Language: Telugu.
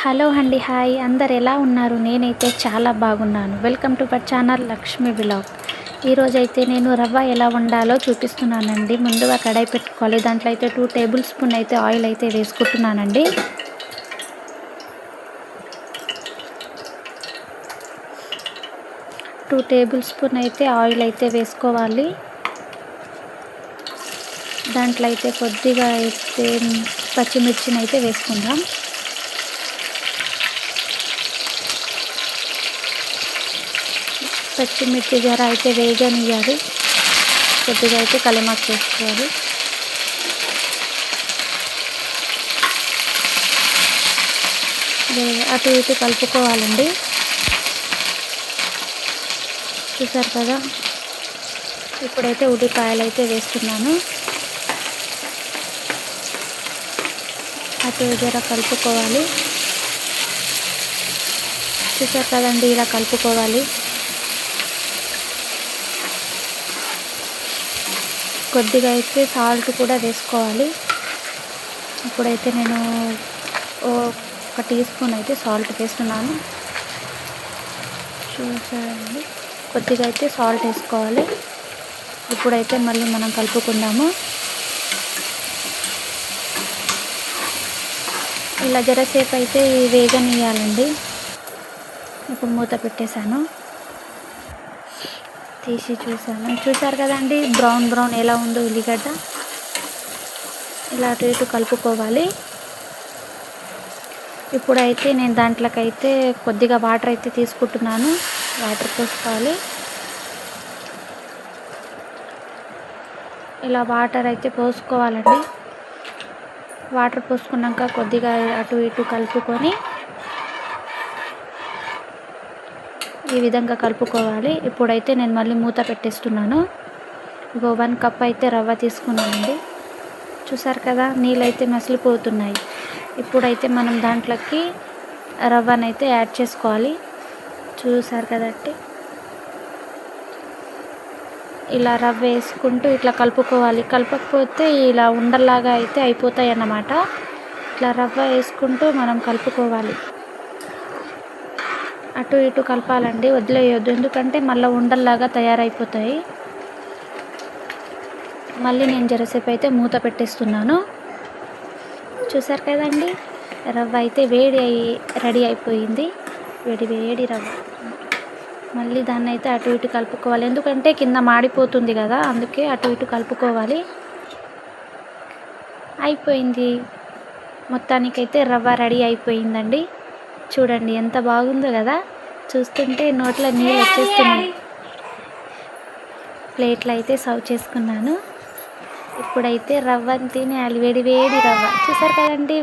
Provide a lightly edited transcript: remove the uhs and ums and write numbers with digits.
హలో అండి, హాయ్. అందరు ఎలా ఉన్నారు? నేనైతే చాలా బాగున్నాను. Welcome to our channel Lakshmi vlog. ఈరోజైతే నేను రవ్వ ఎలా వండాలో చూపిస్తున్నానండి. ముందుగా కడాయి పెట్టుకోవాలి. దాంట్లో అయితే 2 టేబుల్ స్పూన్ అయితే ఆయిల్ అయితే వేసుకుంటున్నానండి. టూ టేబుల్ స్పూన్ అయితే ఆయిల్ అయితే వేసుకోవాలి. దాంట్లో అయితే కొద్దిగా అయితే పచ్చిమిర్చిని అయితే వేసుకుందాం. పచ్చిమిర్చి జర అయితే వేగనియాలి. కొద్దిగా అయితే కలిమాకు వేసుకోవాలి. అటు ఇటు కలుపుకోవాలండి. చూసారు కదా, ఇప్పుడైతే ఉల్లిపాయలు అయితే వేస్తున్నాను. అటు జర కలుపుకోవాలి. చూసారు కదండి, ఇలా కలుపుకోవాలి. కొద్దిగా అయితే సాల్ట్ కూడా వేసుకోవాలి. ఇప్పుడైతే నేను 1 టీ స్పూన్ అయితే సాల్ట్ వేస్తున్నాను. చూసారండి, కొద్దిగా అయితే సాల్ట్ వేసుకోవాలి. ఇప్పుడైతే మళ్ళీ మనం కలుపుకుందాము. ఇలా జరసేపు అయితే వేగనియాలండి. ఇప్పుడు మూత పెట్టేశాను. తీసి చూసారు కదండి, బ్రౌన్ ఎలా ఉందో ఉల్లిగడ్డ. ఇలా అటు ఇటు కలుపుకోవాలి. ఇప్పుడైతే నేను దాంట్లోకైతే కొద్దిగా వాటర్ అయితే తీసుకుంటున్నాను. వాటర్ పోసుకోవాలి. ఇలా వాటర్ అయితే పోసుకోవాలండి. వాటర్ పోసుకున్నాక కొద్దిగా అటు ఇటు కలుపుకొని ఈ విధంగా కలుపుకోవాలి. ఇప్పుడైతే నేను మళ్ళీ మూత పెట్టేస్తున్నాను. 1 కప్ అయితే రవ్వ తీసుకున్నానండి. చూసారు కదా, నీళ్ళైతే మసిలిపోతున్నాయి. ఇప్పుడైతే మనం దాంట్లోకి రవ్వనైతే యాడ్ చేసుకోవాలి. చూసారు కదండి, ఇలా రవ్వ వేసుకుంటూ ఇట్లా కలుపుకోవాలి. కలపకపోతే ఇలా ఉండల్లాగా అయితే అయిపోతాయి అన్నమాట. ఇట్లా రవ్వ వేసుకుంటూ మనం కలుపుకోవాలి. అటు ఇటు కలపాలండి, వదిలేయొద్దు. ఎందుకంటే మళ్ళీ ఉండల్లాగా తయారైపోతాయి. మళ్ళీ నేను జరసేపు అయితే మూత పెట్టేస్తున్నాను. చూసారు కదండి, రవ్వ అయితే రెడీ అయిపోయింది. వేడి రవ్వ. మళ్ళీ దాన్ని అయితే అటు ఇటు కలుపుకోవాలి. ఎందుకంటే కింద మాడిపోతుంది కదా, అందుకే అటు ఇటు కలుపుకోవాలి. అయిపోయింది. మొత్తానికైతే రవ్వ రెడీ అయిపోయిందండి. చూడండి ఎంత బాగుందో కదా, చూస్తుంటే నోట్లో నీళ్ళు వచ్చేస్తున్నాయి. ప్లేట్లో అయితే సర్వ్ చేసుకున్నాను. ఇప్పుడైతే రవ్వని తినేయాలి. వేడి రవ్వ. చూసారు కదండి.